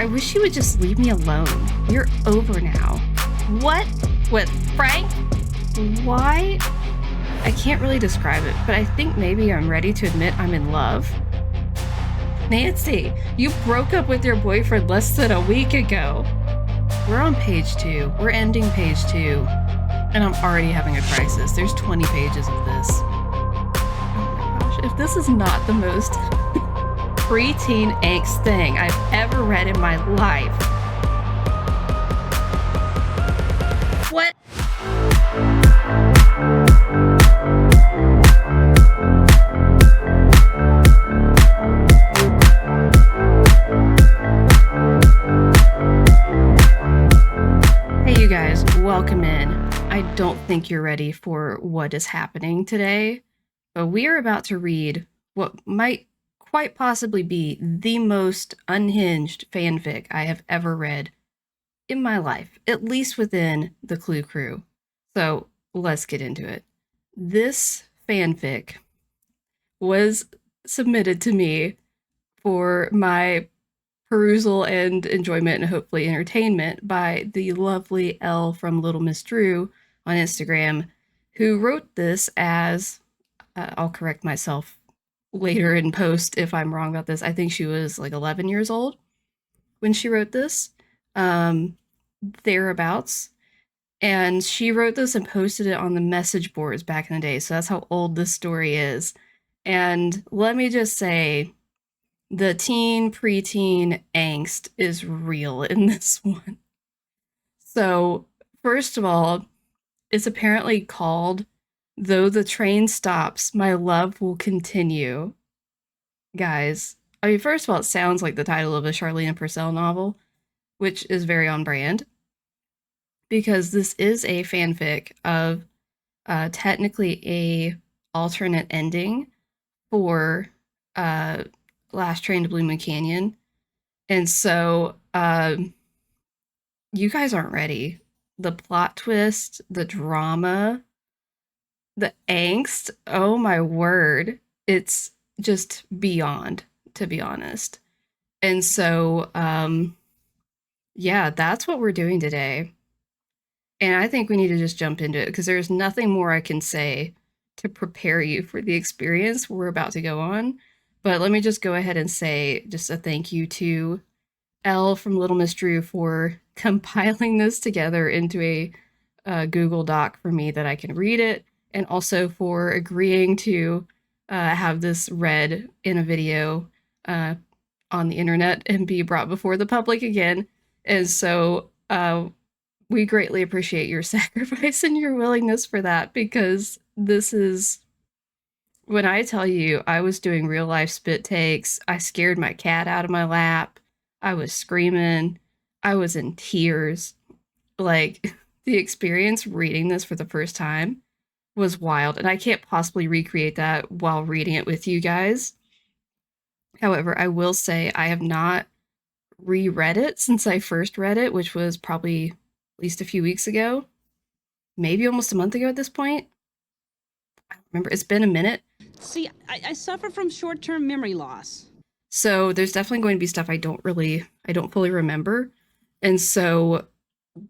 I wish you would just leave me alone. You're over now. What? With Frank? Why? I can't really describe it, but I think maybe I'm ready to admit I'm in love. Nancy, you broke up with your boyfriend less than a week ago. We're on page 2. We're ending page 2. And I'm already having a crisis. There's 20 pages of this. Oh my gosh, if this is not the most preteen angst thing I've ever read in my life. What? Hey you guys, welcome in. I don't think you're ready for what is happening today, but we are about to read what might quite possibly be the most unhinged fanfic I have ever read in my life, at least within the Clue crew. So let's get into it. This fanfic was submitted to me for my perusal and enjoyment and hopefully entertainment by the lovely Elle from Little Miss Drew on Instagram, who wrote this as, I'll correct myself later in post if I'm wrong about this, I think she was like 11 years old when she wrote this, thereabouts. And she wrote this and posted it on the message boards back in the day, so that's how old this story is. And let me just say, the preteen angst is real in this one. So, first of all, it's apparently called Though the Train Stops, My Love Will Continue. Guys, I mean, first of all, it sounds like the title of a Charlene Purcell novel, which is very on brand, because this is a fanfic of technically a alternate ending for Last Train to Blue Moon Canyon. And so you guys aren't ready. The plot twist, the drama, the angst, oh my word. It's just beyond, to be honest. And so, yeah, that's what we're doing today. And I think we need to just jump into it because there's nothing more I can say to prepare you for the experience we're about to go on. But let me just go ahead and say just a thank you to Elle from Little Miss Drew for compiling this together into a Google Doc for me that I can read it, and also for agreeing to have this read in a video on the internet and be brought before the public again. And so we greatly appreciate your sacrifice and your willingness for that, because this is, when I tell you I was doing real life spit takes, I scared my cat out of my lap, I was screaming, I was in tears. Like, the experience reading this for the first time was wild, and I can't possibly recreate that while reading it with you guys. However, I will say I have not reread it since I first read it, which was probably at least a few weeks ago, maybe almost a month ago at this point. I don't remember. It's been a minute. See, I suffer from short-term memory loss. So there's definitely going to be stuff I don't fully remember. And so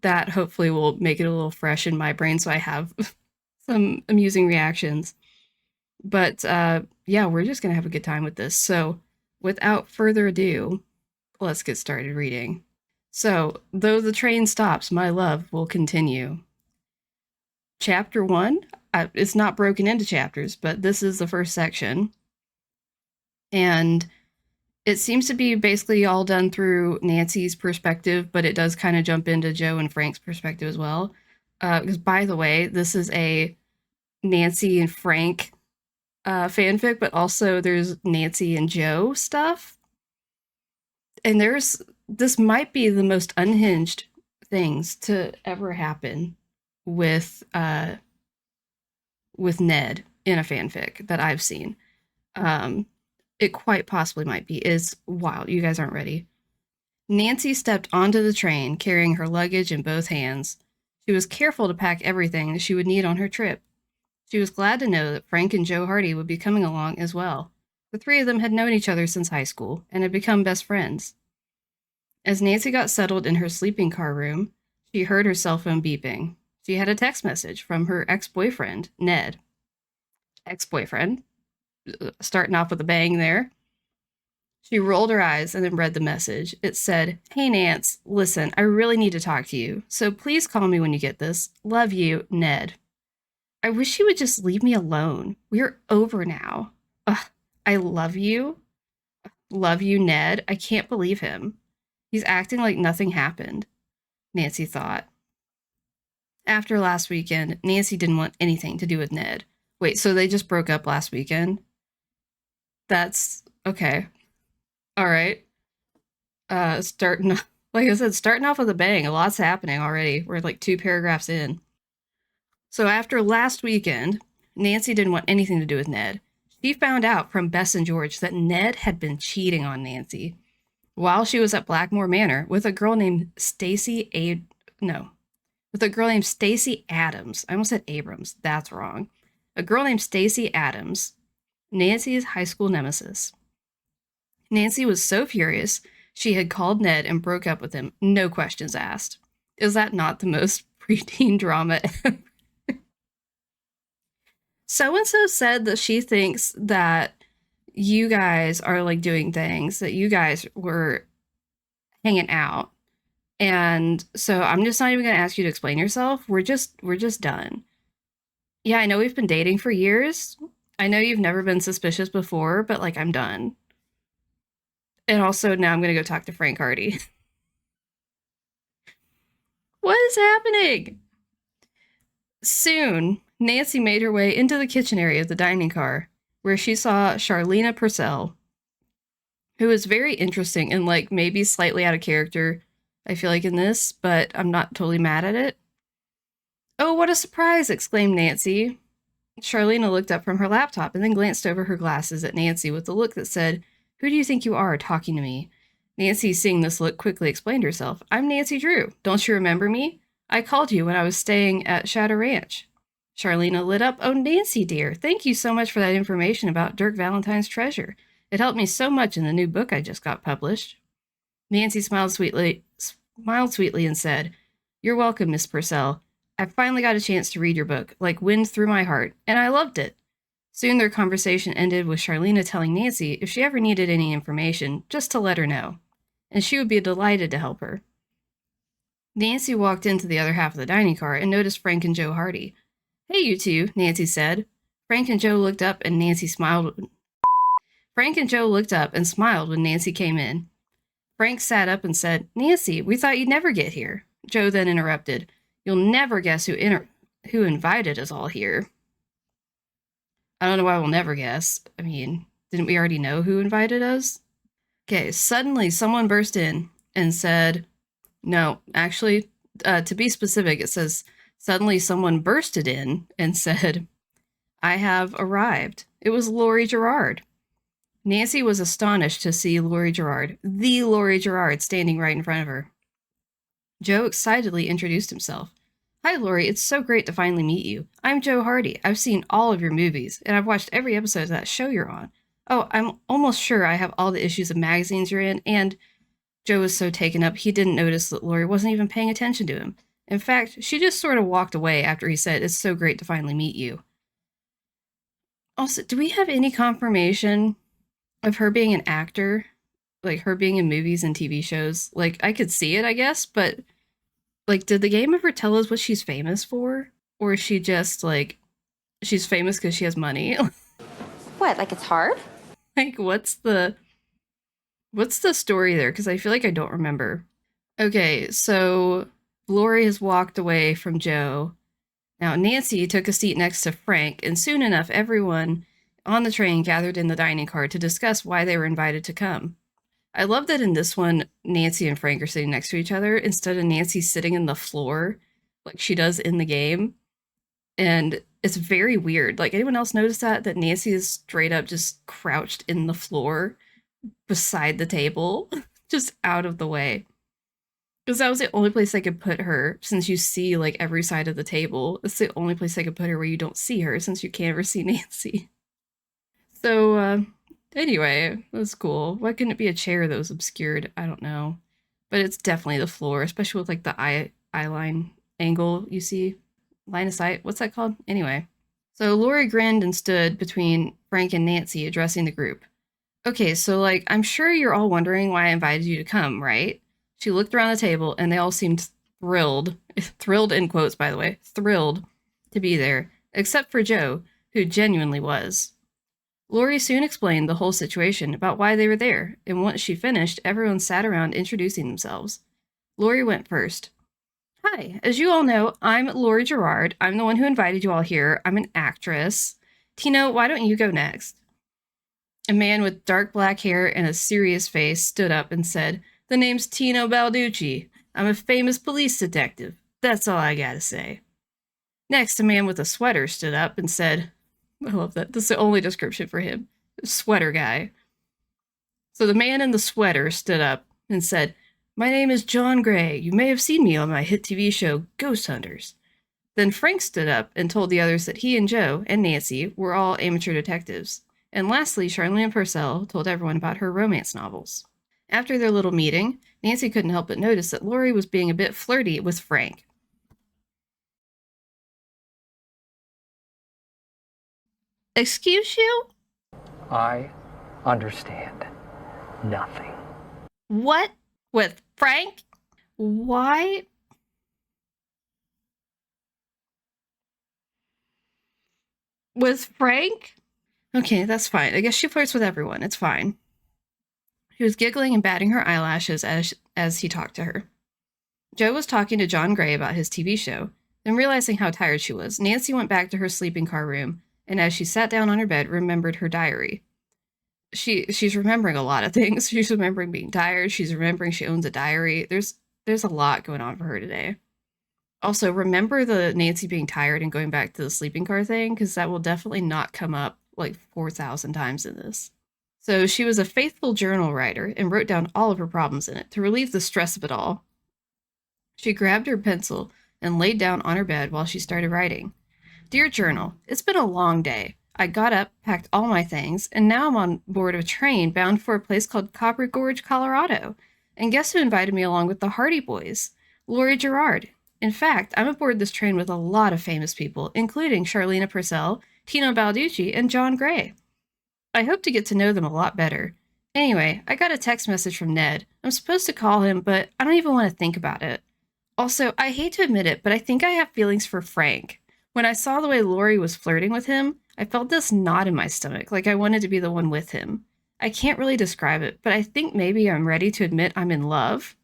that hopefully will make it a little fresh in my brain so I have some amusing reactions. But yeah, we're just going to have a good time with this. So without further ado, let's get started reading. So, though the train stops, my love will continue. Chapter 1, it's not broken into chapters, but this is the first section. And it seems to be basically all done through Nancy's perspective, but it does kind of jump into Joe and Frank's perspective as well. Because, by the way, this is a Nancy and Frank fanfic, but also there's Nancy and Joe stuff. And this might be the most unhinged things to ever happen with Ned in a fanfic that I've seen. It quite possibly might be. It's wild. You guys aren't ready. Nancy stepped onto the train, carrying her luggage in both hands. She was careful to pack everything that she would need on her trip. She was glad to know that Frank and Joe Hardy would be coming along as well. The three of them had known each other since high school and had become best friends. As Nancy got settled in her sleeping car room, she heard her cell phone beeping. She had a text message from her ex-boyfriend, Ned. Ex-boyfriend, starting off with a bang there. She rolled her eyes and then read the message. It said, "Hey Nance, listen, I really need to talk to you. So please call me when you get this. Love you, Ned." I wish you would just leave me alone. We're over now. Ugh, I love you. Love you, Ned. I can't believe him. He's acting like nothing happened, Nancy thought. After last weekend, Nancy didn't want anything to do with Ned. Wait, so they just broke up last weekend? That's okay. All right. Starting, like I said, starting off with a bang. A lot's happening already. We're like 2 paragraphs in. So after last weekend, Nancy didn't want anything to do with Ned. She found out from Bess and George that Ned had been cheating on Nancy while she was at Blackmore Manor with a girl named with a girl named Stacey Adams. I almost said Abrams. That's wrong. A girl named Stacey Adams, Nancy's high school nemesis. Nancy was so furious, she had called Ned and broke up with him, no questions asked. Is that not the most preteen drama ever? So-and-so said that she thinks that you guys are like doing things, that you guys were hanging out. And so I'm just not even going to ask you to explain yourself. We're just done. Yeah, I know we've been dating for years. I know you've never been suspicious before, but like I'm done. And also now I'm going to go talk to Frank Hardy. What is happening? Soon, Nancy made her way into the kitchen area of the dining car, where she saw Charlena Purcell, who is very interesting and like maybe slightly out of character, I feel like, in this, but I'm not totally mad at it. "Oh, what a surprise!" exclaimed Nancy. Charlena looked up from her laptop and then glanced over her glasses at Nancy with a look that said, "Who do you think you are talking to me?" Nancy, seeing this look, quickly explained herself. "I'm Nancy Drew. Don't you remember me? I called you when I was staying at Shadow Ranch." Charlena lit up. "Oh, Nancy, dear, thank you so much for that information about Dirk Valentine's treasure. It helped me so much in the new book I just got published." Nancy smiled sweetly and said, "You're welcome, Miss Purcell. I finally got a chance to read your book, like wind through my heart, and I loved it." Soon their conversation ended with Charlena telling Nancy if she ever needed any information, just to let her know, and she would be delighted to help her. Nancy walked into the other half of the dining car and noticed Frank and Joe Hardy. "Hey, you two," Nancy said. Frank and Joe looked up and smiled when Nancy came in. Frank sat up and said, "Nancy, we thought you'd never get here." Joe then interrupted, "You'll never guess who invited us all here." I don't know why we'll never guess. I mean, didn't we already know who invited us? Okay, suddenly someone burst in and said, no, actually, to be specific, it says, suddenly someone bursted in and said, "I have arrived." It was Laurie Gerard. Nancy was astonished to see Laurie Gerard, the Laurie Gerard, standing right in front of her. Joe excitedly introduced himself. "Hi, Laurie. It's so great to finally meet you. I'm Joe Hardy. I've seen all of your movies, and I've watched every episode of that show you're on. Oh, I'm almost sure I have all the issues of magazines you're in," and Joe was so taken up he didn't notice that Laurie wasn't even paying attention to him. In fact, she just sort of walked away after he said, "It's so great to finally meet you." Also, do we have any confirmation of her being an actor? Like, her being in movies and TV shows? Like, I could see it, I guess, but like, did the game ever tell us what she's famous for? Or is she just, like, she's famous because she has money? What, like it's hard? Like, what's the story there? Because I feel like I don't remember. Okay, so Laurie has walked away from Joe. Now, Nancy took a seat next to Frank, and soon enough, everyone on the train gathered in the dining car to discuss why they were invited to come. I love that in this one, Nancy and Frank are sitting next to each other instead of Nancy sitting in the floor like she does in the game. And it's very weird. Like, anyone else notice that Nancy is straight up just crouched in the floor beside the table, just out of the way? Because that was the only place I could put her, since you see, like, every side of the table. It's the only place I could put her where you don't see her, since you can't ever see Nancy. So, anyway, that's cool. Why couldn't it be a chair that was obscured? I don't know. but it's definitely the floor, especially with like the eye line angle you see. Line of sight. What's that called? Anyway. So Lori grinned and stood between Frank and Nancy, addressing the group. Okay, so like, I'm sure you're all wondering why I invited you to come, right? She looked around the table and they all seemed thrilled, thrilled in quotes, by the way, thrilled to be there, except for Joe, who genuinely was. Lori soon explained the whole situation about why they were there, and once she finished, everyone sat around introducing themselves. Lori went first. Hi, as you all know, I'm Lori Gerard. I'm the one who invited you all here. I'm an actress. Tino, why don't you go next? A man with dark black hair and a serious face stood up and said, The name's Tino Balducci. I'm a famous police detective. That's all I gotta say. Next, a man with a sweater stood up and said, I love that. This is the only description for him. Sweater guy. So the man in the sweater stood up and said, My name is John Gray. You may have seen me on my hit TV show, Ghost Hunters. Then Frank stood up and told the others that he and Joe and Nancy were all amateur detectives. And lastly, Charlene Purcell told everyone about her romance novels. After their little meeting, Nancy couldn't help but notice that Lori was being a bit flirty with Frank. Excuse you? I understand nothing. What? With Frank? Why? With Frank? Okay, that's fine. I guess she flirts with everyone. It's fine. She was giggling and batting her eyelashes as he talked to her. Joe was talking to John Gray about his TV show. Then, realizing how tired she was, Nancy went back to her sleeping car room, and as she sat down on her bed, remembered her diary. She's remembering a lot of things. She's remembering being tired. She's remembering she owns a diary. There's a lot going on for her today. Also, remember the Nancy being tired and going back to the sleeping car thing, because that will definitely not come up like 4,000 times in this. So she was a faithful journal writer and wrote down all of her problems in it to relieve the stress of it all. She grabbed her pencil and laid down on her bed while she started writing. Dear Journal, it's been a long day. I got up, packed all my things, and now I'm on board a train bound for a place called Copper Gorge, Colorado. And guess who invited me along with the Hardy Boys? Lori Gerard. In fact, I'm aboard this train with a lot of famous people, including Charlene Purcell, Tino Balducci, and John Gray. I hope to get to know them a lot better. Anyway, I got a text message from Ned. I'm supposed to call him, but I don't even want to think about it. Also, I hate to admit it, but I think I have feelings for Frank. When I saw the way Lori was flirting with him, I felt this knot in my stomach, like I wanted to be the one with him. I can't really describe it, but I think maybe I'm ready to admit I'm in love.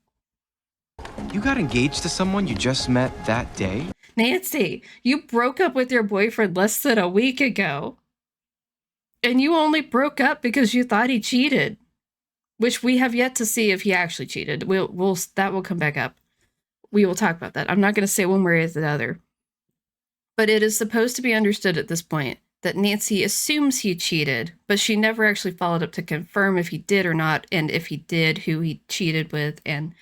You got engaged to someone you just met that day? Nancy, you broke up with your boyfriend less than a week ago. And you only broke up because you thought he cheated. Which we have yet to see if he actually cheated. That will come back up. We will talk about that. I'm not going to say one way or the other. But it is supposed to be understood at this point that Nancy assumes he cheated, but she never actually followed up to confirm if he did or not, and if he did, who he cheated with. And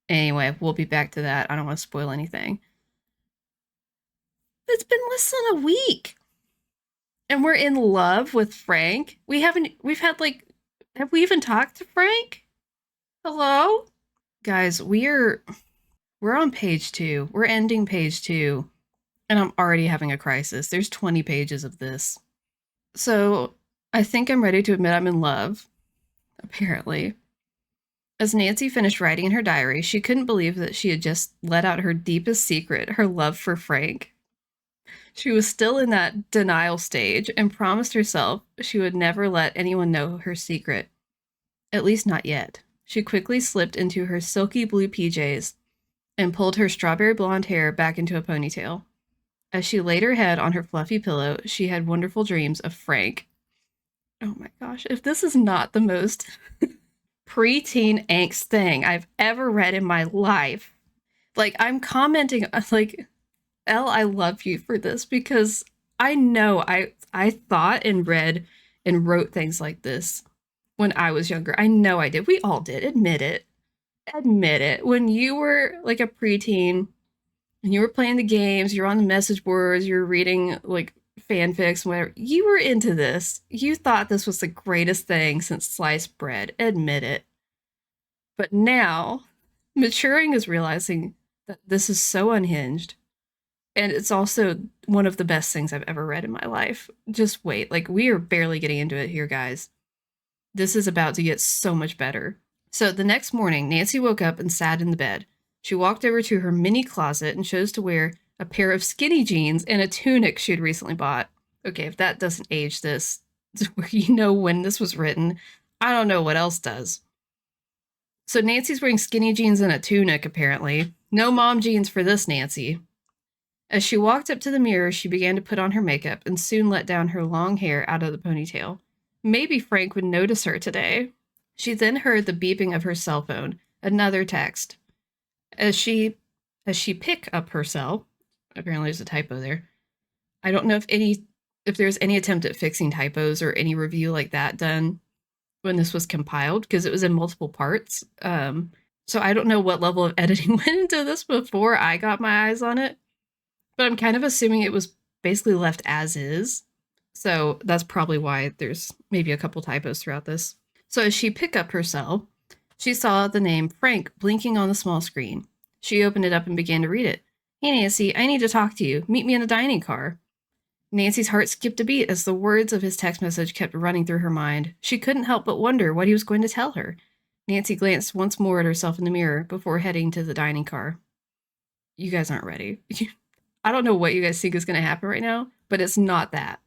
anyway, we'll be back to that. I don't want to spoil anything. It's been less than a week. And we're in love with Frank. Have we even talked to Frank? Hello? Guys, we're on page 2. We're ending page 2. And I'm already having a crisis. There's 20 pages of this. So I think I'm ready to admit I'm in love, apparently. As Nancy finished writing in her diary, she couldn't believe that she had just let out her deepest secret, her love for Frank. She was still in that denial stage and promised herself she would never let anyone know her secret. At least not yet. She quickly slipped into her silky blue PJs and pulled her strawberry blonde hair back into a ponytail. As she laid her head on her fluffy pillow, she had wonderful dreams of Frank. Oh my gosh, if this is not the most preteen angst thing I've ever read in my life. Like, I'm commenting, like, Elle, I love you for this, because I know I thought and read and wrote things like this when I was younger. I know I did. We all did. Admit it. Admit it. When you were like a preteen, and you were playing the games, you're on the message boards, you're reading like fanfics, whatever, you were into this. You thought this was the greatest thing since sliced bread. Admit it. But now Maturing is realizing that this is so unhinged. And it's also one of the best things I've ever read in my life. Just wait. Like, we are barely getting into it here, guys. This is about to get so much better. So the next morning, Nancy woke up and sat in the bed. She walked over to her mini closet and chose to wear a pair of skinny jeans and a tunic she had recently bought. Okay, if that doesn't age this, you know when this was written, I don't know what else does. So Nancy's wearing skinny jeans and a tunic, apparently. No mom jeans for this Nancy. As she walked up to the mirror, she began to put on her makeup and soon let down her long hair out of the ponytail. Maybe Frank would notice her today. She then heard the beeping of her cell phone, another text. As she pick up her cell, apparently there's a typo there. I don't know if there's any attempt at fixing typos or any review like that done when this was compiled, because it was in multiple parts. So I don't know what level of editing went into this before I got my eyes on it, but I'm kind of assuming it was basically left as is. So that's probably why there's maybe a couple typos throughout this. So as she picked up her cell, she saw the name Frank blinking on the small screen. She opened it up and began to read it. Hey, Nancy, I need to talk to you. Meet me in the dining car. Nancy's heart skipped a beat as the words of his text message kept running through her mind. She couldn't help but wonder what he was going to tell her. Nancy glanced once more at herself in the mirror before heading to the dining car. You guys aren't ready. I don't know what you guys think is going to happen right now, but it's not that.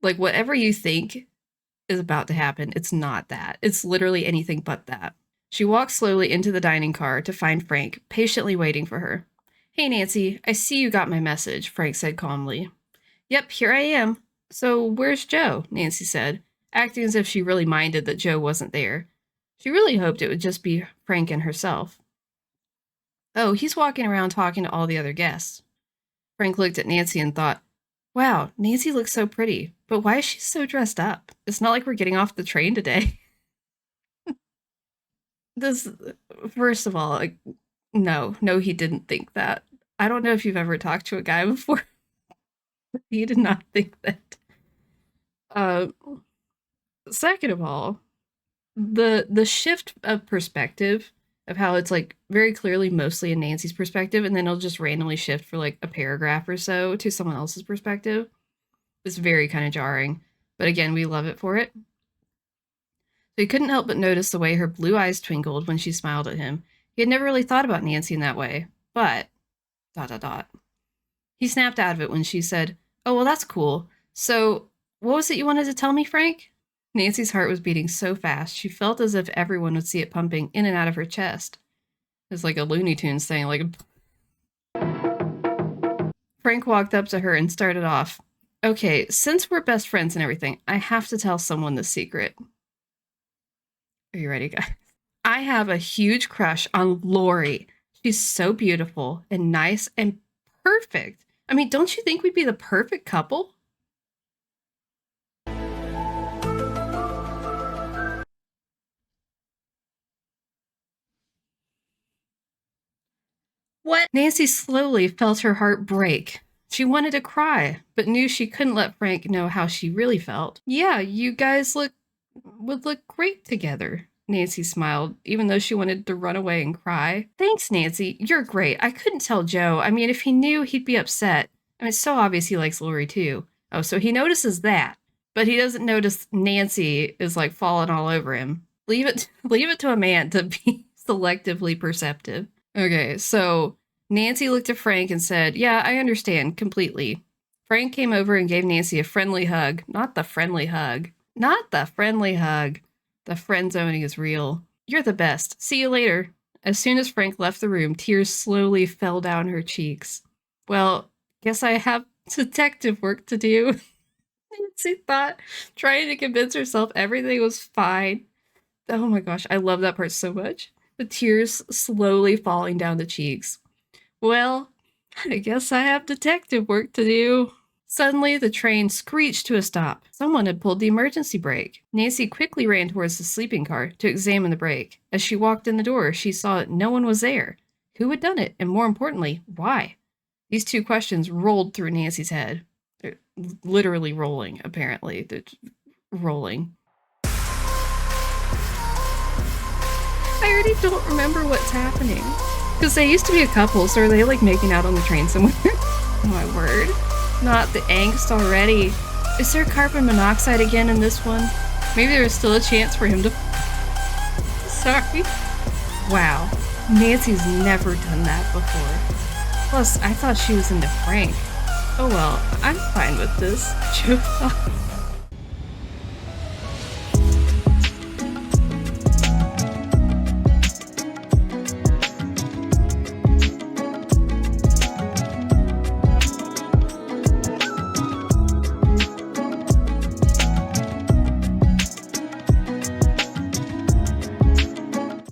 Like, whatever you think is about to happen, it's not that. It's literally anything but that. She walked slowly into the dining car to find Frank, patiently waiting for her. Hey, Nancy, I see you got my message, Frank said calmly. Yep, here I am. So where's Joe? Nancy said, acting as if she really minded that Joe wasn't there. She really hoped it would just be Frank and herself. Oh, he's walking around talking to all the other guests. Frank looked at Nancy and thought, wow, Nancy looks so pretty, but why is she so dressed up? It's not like we're getting off the train today. This, first of all, like, no, he didn't think that. I don't know if you've ever talked to a guy before. He did not think that. Second of all, the shift of perspective of how it's like very clearly mostly in Nancy's perspective, and then it'll just randomly shift for like a paragraph or so to someone else's perspective. It's very kind of jarring, but again, we love it for it. So he couldn't help but notice the way her blue eyes twinkled when she smiled at him. He had never really thought about Nancy in that way, but ... He snapped out of it when she said, oh, well, that's cool. So, what was it you wanted to tell me, Frank? Nancy's heart was beating so fast, she felt as if everyone would see it pumping in and out of her chest. It's like a Looney Tunes thing, like... Frank walked up to her and started off. Okay, since we're best friends and everything, I have to tell someone the secret. Are you ready, guys? I have a huge crush on Lori. She's so beautiful and nice and perfect. I mean, don't you think we'd be the perfect couple? What? Nancy slowly felt her heart break. She wanted to cry, but knew she couldn't let Frank know how she really felt. Yeah, you guys would look great together. Nancy smiled, even though she wanted to run away and cry. Thanks, Nancy. You're great. I couldn't tell Joe. I mean, if he knew, he'd be upset. I mean, it's so obvious he likes Lori, too. Oh, so he notices that. But he doesn't notice Nancy is, like, falling all over him. Leave it to a man to be selectively perceptive. Okay, so Nancy looked at Frank and said, yeah, I understand completely. Frank came over and gave Nancy a friendly hug. Not the friendly hug. Not the friendly hug. The friend zoning is real. You're the best. See you later. As soon as Frank left the room, tears slowly fell down her cheeks. Well, guess I have detective work to do. Nancy thought, trying to convince herself everything was fine. Oh my gosh, I love that part so much. The tears slowly falling down the cheeks. Well, I guess I have detective work to do. Suddenly, the train screeched to a stop. Someone had pulled the emergency brake. Nancy quickly ran towards the sleeping car to examine the brake. As she walked in the door, she saw that no one was there. Who had done it? And more importantly, why? These two questions rolled through Nancy's head. They're literally rolling, apparently. They're rolling. I already don't remember what's happening. Because they used to be a couple, so are they like making out on the train somewhere? Oh my word. Not the angst already. Is there carbon monoxide again in this one? Maybe there's still a chance for him to... Sorry. Wow. Nancy's never done that before. Plus, I thought she was into Frank. Oh well, I'm fine with this.